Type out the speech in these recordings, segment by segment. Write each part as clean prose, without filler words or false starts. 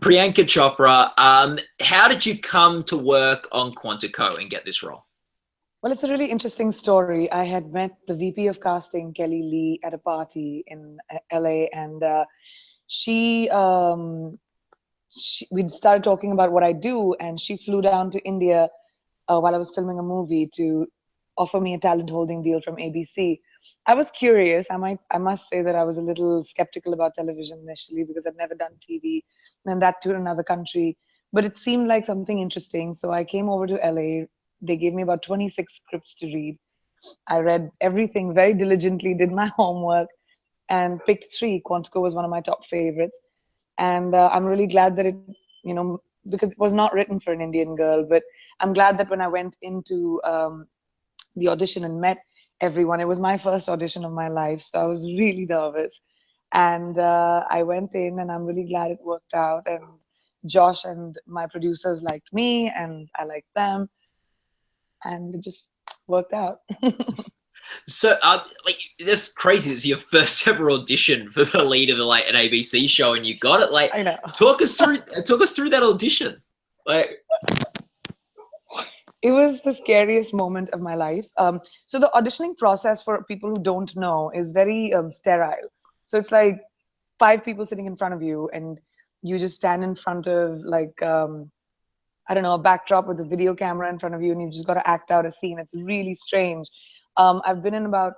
Priyanka Chopra, how did you come to work on Quantico and get this role? Well, it's a really interesting story. I had met the VP of casting, Kelly Lee, at a party in LA, and she, we started talking about what I do, and she flew down to India while I was filming a movie to offer me a talent holding deal from ABC. I was curious. I must say that I was a little skeptical about television initially because I'd never done TV, and that too in another country. But it seemed like something interesting, so I came over to LA. They gave me about 26 scripts to read. I read everything very diligently, did my homework, and picked three. Quantico was one of my top favorites. And I'm really glad that it, because it was not written for an Indian girl, but I'm glad that when I went into the audition and met everyone, it was my first audition of my life. So I was really nervous. And I went in, and I'm really glad it worked out. And Josh and my producers liked me, and I liked them. And it just worked out. So, like, that's crazy. It's your first ever audition for the lead of an ABC show, and you got it. Like, I know. Talk us through that audition. Like, it was the scariest moment of my life. So the auditioning process, for people who don't know, is very sterile. So it's like 5 people sitting in front of you, and you just stand in front of I don't know, a backdrop with a video camera in front of you, and you just got to act out a scene. It's really strange. I've been in about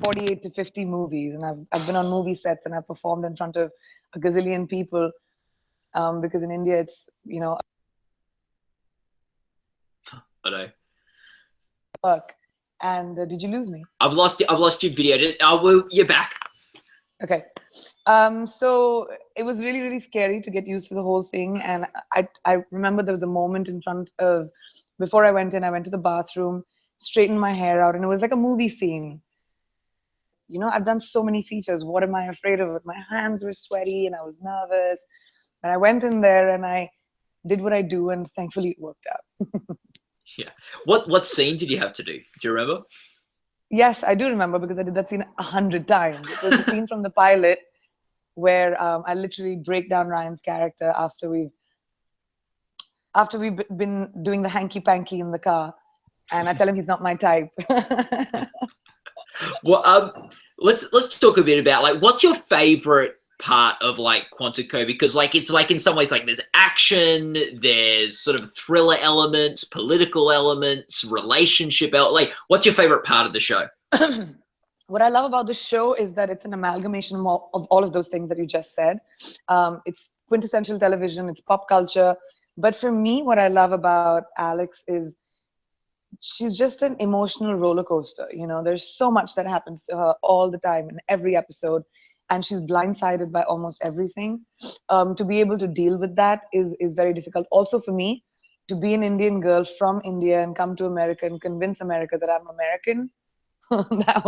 48 to 50 movies, and I've been on movie sets, and I've performed in front of a gazillion people, because in India it's, I know. work. And did you lose me? I've lost your video. Well, you're back. Okay. So it was really, really scary to get used to the whole thing. And I remember there was a moment before I went in, I went to the bathroom, straightened my hair out, and it was like a movie scene. I've done so many features. What am I afraid of? My hands were sweaty and I was nervous. And I went in there and I did what I do, and thankfully it worked out. Yeah. What scene did you have to do? Do you remember? Yes, I do remember, because I did that scene 100 times. It was the scene from the pilot where I literally break down Ryan's character after we've been doing the hanky panky in the car, and I tell him he's not my type. Well, let's talk a bit about what's your favorite part of Quantico, because it's in some ways there's action, there's sort of thriller elements, political elements, relationship what's your favorite part of the show? What I love about the show is that it's an amalgamation of all of those things that you just said. It's quintessential television, it's pop culture, but for me, what I love about Alex is she's just an emotional roller coaster. There's so much that happens to her all the time in every episode, and she's blindsided by almost everything. To be able to deal with that is very difficult. Also for me, to be an Indian girl from India and come to America and convince America that I'm American, that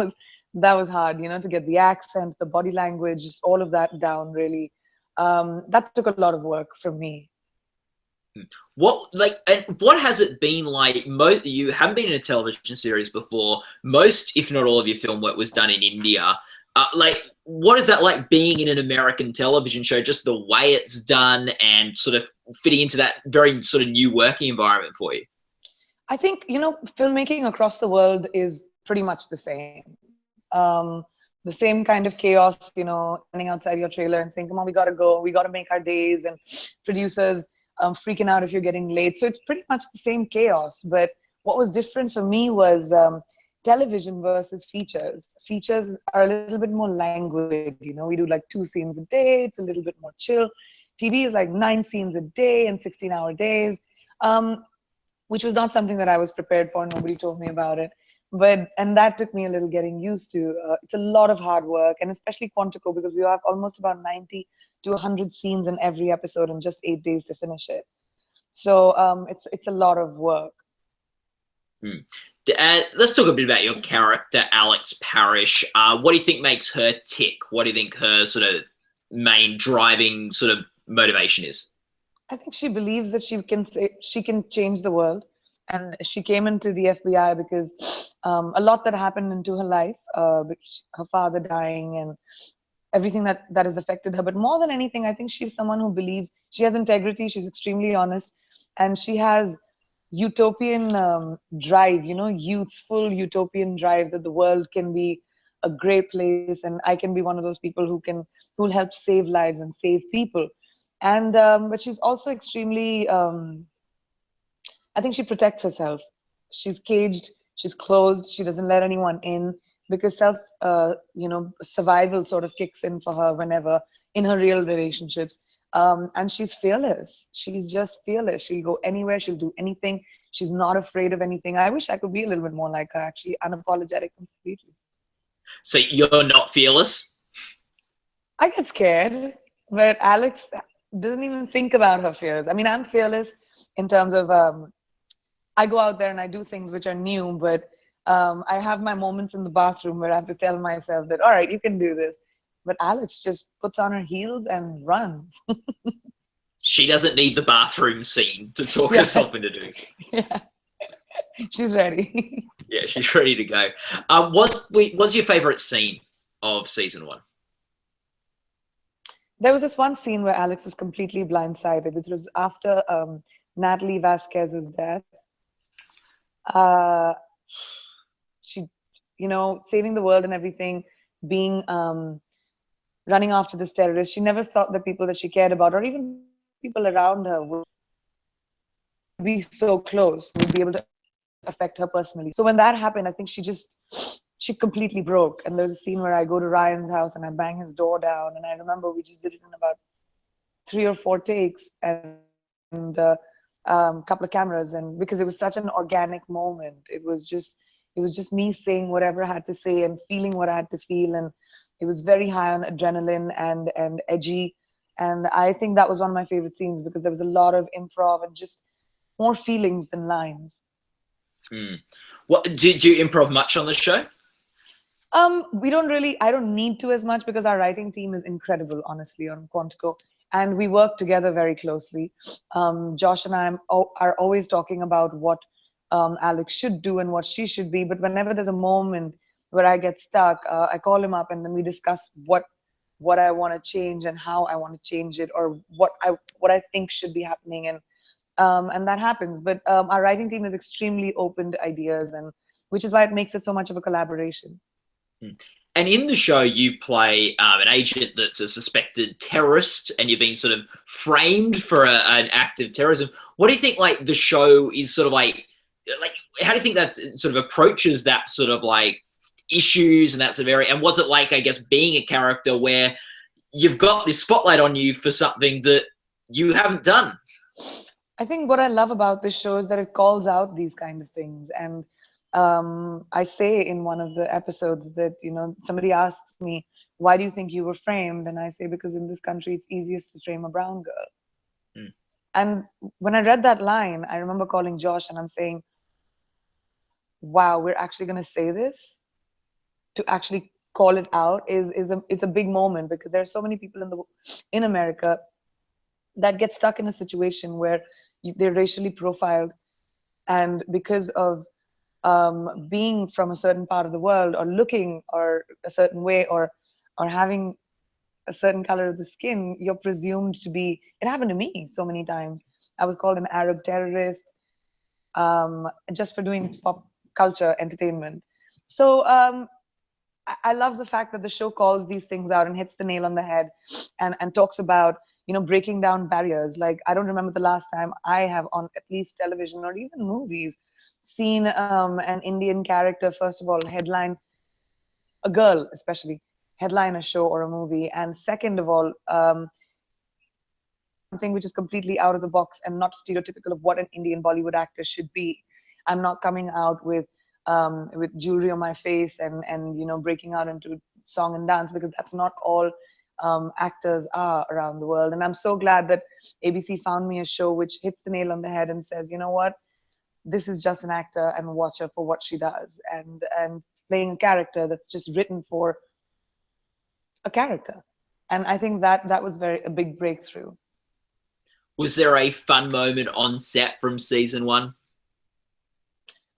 was hard, to get the accent, the body language, just all of that down, really. That took a lot of work from me. What has it been like? You haven't been in a television series before. Most, if not all, of your film work was done in India. What is that like, being in an American television show, just the way it's done and sort of fitting into that very sort of new working environment for you? I think, filmmaking across the world is pretty much the same. The same kind of chaos, standing outside your trailer and saying, come on, we got to go, we got to make our days, and producers freaking out if you're getting late. So it's pretty much the same chaos. But what was different for me was television versus features. Features are a little bit more languid. We do 2 scenes a day. It's a little bit more chill. TV is 9 scenes a day and 16-hour days, which was not something that I was prepared for. Nobody told me about it. And that took me a little getting used to. It's a lot of hard work, and especially Quantico, because we have almost about 90 to 100 scenes in every episode and just 8 days to finish it. So it's a lot of work. Let's talk a bit about your character, Alex Parrish. What do you think makes her tick? What do you think her sort of main driving sort of motivation is? I think she believes that she can change the world. And she came into the FBI because a lot that happened into her life, her father dying and everything that has affected her. But more than anything, I think she's someone who believes, she has integrity, she's extremely honest, and she has utopian drive, youthful utopian drive, that the world can be a great place, and I can be one of those people who'll help save lives and save people. And but she's also extremely, I think she protects herself. She's caged, she's closed, she doesn't let anyone in, because survival sort of kicks in for her whenever in her real relationships. And she's fearless. She's just fearless. She'll go anywhere, she'll do anything. She's not afraid of anything. I wish I could be a little bit more like her, actually, unapologetic completely. So you're not fearless? I get scared, but Alex doesn't even think about her fears. I mean, I'm fearless in terms of I go out there and I do things which are new, but I have my moments in the bathroom where I have to tell myself that, all right, you can do this. But Alex just puts on her heels and runs. She doesn't need the bathroom scene to talk Yeah. herself into doing it. Yeah, she's ready. Yeah, she's ready to go. What's your favorite scene of season 1? There was this one scene where Alex was completely blindsided. It was after Natalie Vasquez's death. She, saving the world and everything, being running after this terrorist. She never thought the people that she cared about, or even people around her, would be so close, would be able to affect her personally. So when that happened, I think she completely broke. And there's a scene where I go to Ryan's house and I bang his door down. And I remember we just did it in about 3 or 4 takes, and couple of cameras. And because it was such an organic moment, it was just me saying whatever I had to say and feeling what I had to feel. And it was very high on adrenaline and edgy. And I think that was one of my favorite scenes, because there was a lot of improv and just more feelings than lines. What did you improv much on the show? I don't need to as much, because our writing team is incredible, honestly, on Quantico, and we work together very closely. Josh and I are always talking about what Alex should do and what she should be. But whenever there's a moment where I get stuck, I call him up and then we discuss what I want to change and how I want to change it, or what I think should be happening, and that happens. But our writing team is extremely open to ideas, and which is why it makes it so much of a collaboration. And in the show, you play an agent that's a suspected terrorist, and you've been sort of framed for an act of terrorism. What do you think, like, the show is sort of like, how do you think that sort of approaches that sort of like issues and that sort of area? And was it like, I guess, being a character where you've got this spotlight on you for something that you haven't done? I think what I love about this show is that it calls out these kind of things. And I say in one of the episodes that, somebody asks me, why do you think you were framed? And I say, because in this country, it's easiest to frame a brown girl. And when I read that line, I remember calling Josh and I'm saying, wow, we're actually going to say this? To actually call it out it's a big moment, because there are so many people in America that get stuck in a situation where they're racially profiled, and because of being from a certain part of the world, or looking or a certain way, or having a certain color of the skin, you're presumed to be. It happened to me so many times. I was called an Arab terrorist, just for doing pop culture entertainment. So I love the fact that the show calls these things out and hits the nail on the head, and talks about, breaking down barriers. Like, I don't remember the last time I have, on at least television or even movies, seen an Indian character, first of all, headline, a girl especially, headline a show or a movie. And second of all, something which is completely out of the box and not stereotypical of what an Indian Bollywood actor should be. I'm not coming out with jewelry on my face and breaking out into song and dance, because that's not all actors are around the world. And I'm so glad that ABC found me a show which hits the nail on the head and says, you know what, this is just an actor, and watch her for what she does, and playing a character that's just written for a character. And I think that was a big breakthrough. Was there a fun moment on set from season 1?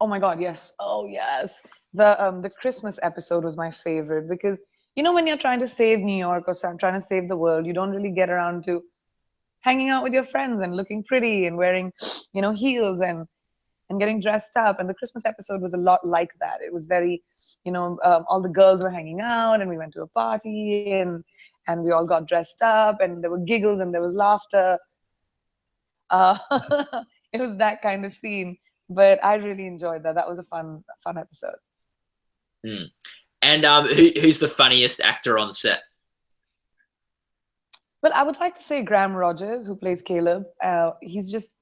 Oh my God, yes. Oh yes. The Christmas episode was my favorite, because you know, when you're trying to save New York or trying to save the world, you don't really get around to hanging out with your friends and looking pretty and wearing, you know, heels and getting dressed up. And the Christmas episode was a lot like that. It was very, you know, all the girls were hanging out and we went to a party and we all got dressed up and there were giggles and there was laughter. Uh, it was that kind of scene, but I really enjoyed that. That was a fun episode. Mm. And who's the funniest actor on set? Well, I would like to say Graham Rogers, who plays Caleb. He's just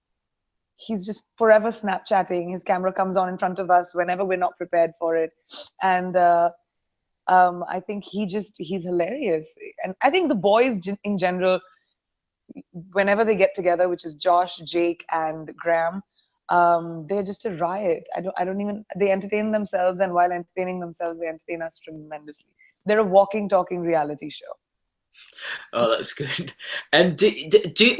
forever Snapchatting. His camera comes on in front of us whenever we're not prepared for it, and I think he's hilarious. And I think the boys in general, whenever they get together, which is Josh, Jake, and Graham, they're just a riot. I don't even, they entertain themselves, and while entertaining themselves, they entertain us tremendously. They're a walking, talking reality show. Oh, that's good. And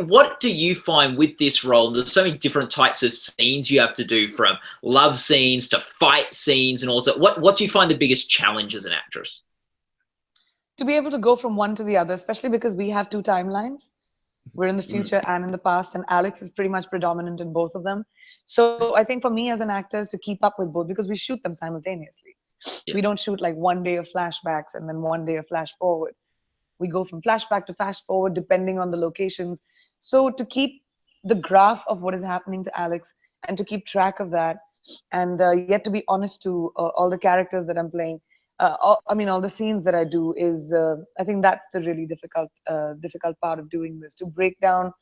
what do you find with this role? There's so many different types of scenes you have to do, from love scenes to fight scenes and all that. What do you find the biggest challenge as an actress? To be able to go from one to the other, especially because we have two timelines. We're in the future and in the past, and Alex is pretty much predominant in both of them. So I think for me as an actor is to keep up with both, because we shoot them simultaneously. Yeah. We don't shoot like one day of flashbacks and then one day of flash forward. We go from flashback to flash forward depending on the locations. So to keep the graph of what is happening to Alex and to keep track of that, and yet to be honest to all the characters that I'm playing, all the scenes that I do, is I think that's the really difficult part of doing this, to break down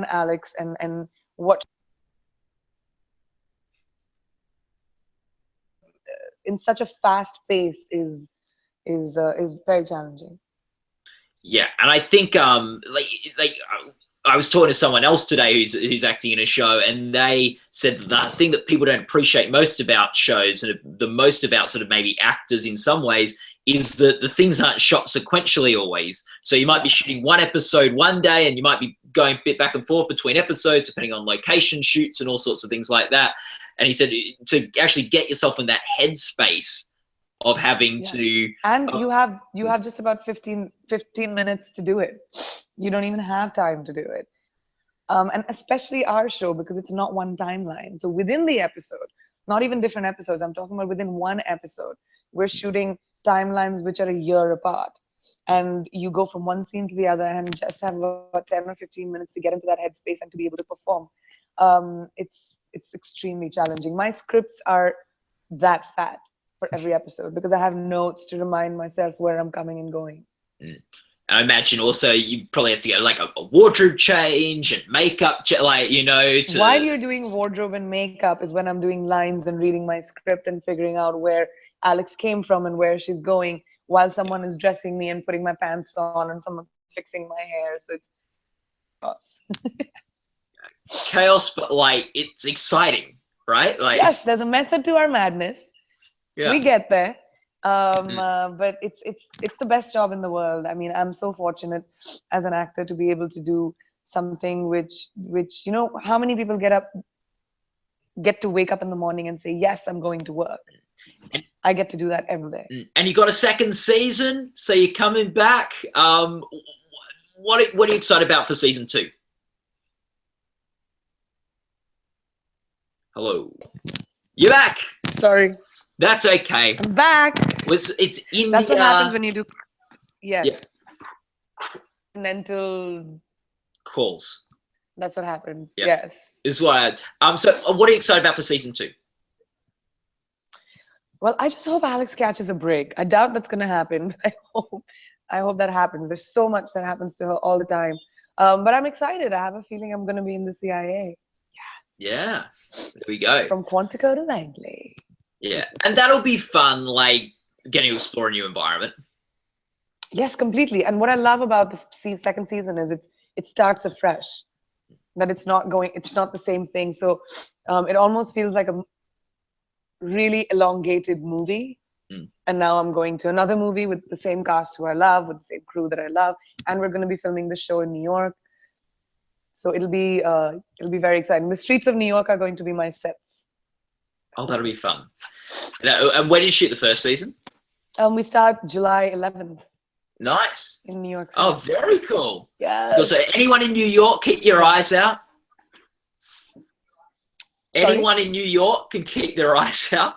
Alex and what in such a fast pace is very challenging. Yeah, and I think like I was talking to someone else today who's acting in a show, and they said the thing that people don't appreciate most about shows, and the most about sort of maybe actors in some ways, is that the things aren't shot sequentially always. So you might be shooting one episode one day, and you might be going a bit back and forth between episodes depending on location shoots and all sorts of things like that. And he said to actually get yourself in that headspace of having to, and you have just about 15 minutes to do it. You don't even have time to do it, and especially our show, because it's not one timeline. So within the episode, not even different episodes, I'm talking about within one episode, we're shooting timelines which are a year apart, and you go from one scene to the other and just have about 10 or 15 minutes to get into that headspace and to be able to perform. It's extremely challenging. My scripts are that fat for every episode, because I have notes to remind myself where I'm coming and going. I imagine also you probably have to get like a wardrobe change and makeup, While you're doing wardrobe and makeup is when I'm doing lines and reading my script and figuring out where Alex came from and where she's going, while someone is dressing me and putting my pants on and someone's fixing my hair. So it's chaos. Chaos, but like it's exciting, right? Like, yes, there's a method to our madness. Yeah. We get there, but it's the best job in the world. I mean, I'm so fortunate as an actor to be able to do something which you know, how many people get to wake up in the morning and say, yes, I'm going to work. I get to do that every day. And you got a second season, so you're coming back. What are you excited about for season 2? Hello, you're back. Sorry. That's okay. I'm back. It's India. That's what happens when you do. Yes. Yeah. Mental calls. That's what happens. Yeah. Yes. Is what. So, what are you excited about for season 2? Well, I just hope Alex catches a break. I doubt that's going to happen, but I hope that happens. There's so much that happens to her all the time. But I'm excited. I have a feeling I'm going to be in the CIA. Yes. Yeah. There we go. From Quantico to Langley. Yeah, and that'll be fun, like getting to explore a new environment. Yes, completely. And what I love about the second season is it starts afresh. That it's not the same thing. So it almost feels like a really elongated movie. And now I'm going to another movie with the same cast who I love, with the same crew that I love, and we're going to be filming the show in New York. So it'll be very exciting. The streets of New York are going to be my sets. Oh, that'll be fun. And when did you shoot the first season? We start July 11th Nice. in New York City. Oh, very cool. Yeah. Because anyone in New York, keep your eyes out. Sorry? Anyone in New York can keep their eyes out.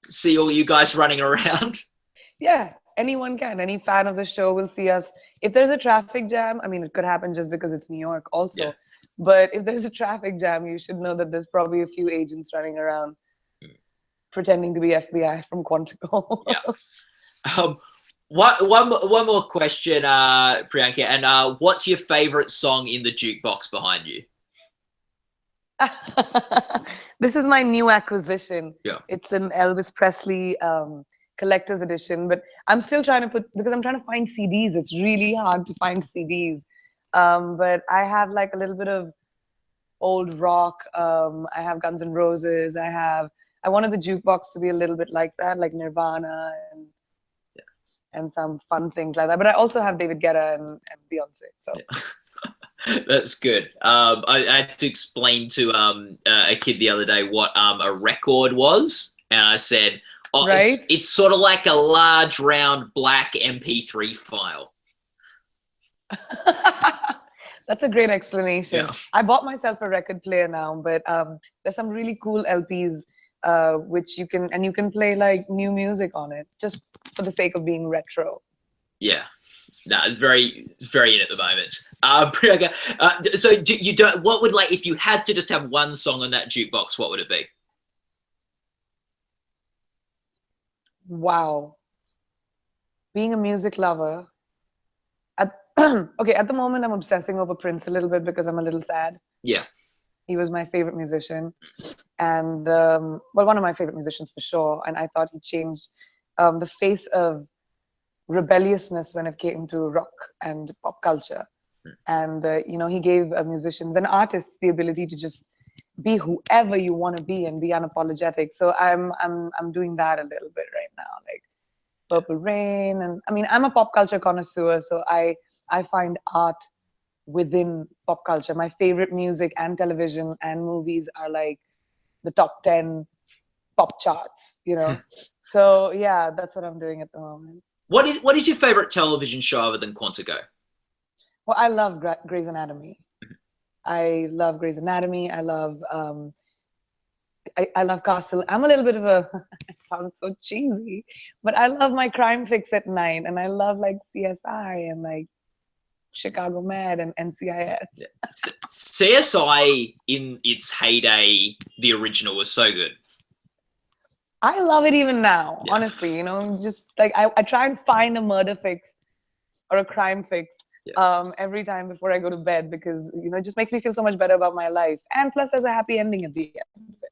See all you guys running around. Yeah, anyone can. Any fan of the show will see us. If there's a traffic jam, I mean, it could happen just because it's New York also. Yeah. But if there's a traffic jam, you should know that there's probably a few agents running around pretending to be FBI from Quantico. Yeah. One more question, Priyanka, and what's your favorite song in the jukebox behind you? This is my new acquisition. Yeah. It's an Elvis Presley collector's edition, but I'm still trying to because I'm trying to find CDs. It's really hard to find CDs. But I have like a little bit of old rock. I have Guns N' Roses. I wanted the jukebox to be a little bit like that, like Nirvana and some fun things like that. But I also have David Guetta and Beyonce. So. Yeah. That's good. I had to explain to a kid the other day what a record was, and I said, "Oh, right? It's sort of like a large, round, black MP3 file." That's a great explanation. Yeah. I bought myself a record player now, but there's some really cool LPs which you can play like new music on it, just for the sake of being retro. Yeah. No, very in at the moment. Priyanka, so you don't. What would, like, if you had to just have one song on that jukebox, what would it be? Wow. Being a music lover, okay, at the moment I'm obsessing over Prince a little bit because I'm a little sad. Yeah. He was my favorite musician, and well, one of my favorite musicians for sure. And I thought he changed the face of rebelliousness when it came to rock and pop culture. And he gave musicians and artists the ability to just be whoever you want to be and be unapologetic. So I'm doing that a little bit right now, like Purple Rain. And I mean, I'm a pop culture connoisseur, so I find art within pop culture. My favorite music and television and movies are like the top 10 pop charts, So yeah, that's what I'm doing at the moment. What is your favorite television show other than Quantico? Well, I love Grey's Anatomy. I love Grey's Anatomy. I love I love Castle. I'm a little bit of a it sounds so cheesy, but I love my crime fix at night, and I love like CSI and like Chicago Med and NCIS. CSI in its heyday, the original, was so good. I love it even now, honestly. Just like I try and find a murder fix or a crime fix every time before I go to bed, because it just makes me feel so much better about my life, and plus there's a happy ending at the end of it.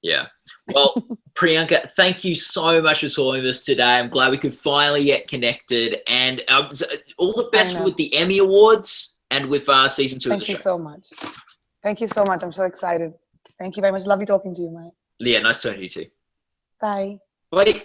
Yeah. Well, Priyanka, thank you so much for talking with us today. I'm glad we could finally get connected, and all the best with the Emmy Awards and with season 2 of the show. Thank you so much. Thank you so much. I'm so excited. Thank you very much. Lovely talking to you, Mike. Yeah, nice talking to you too. Bye. Bye.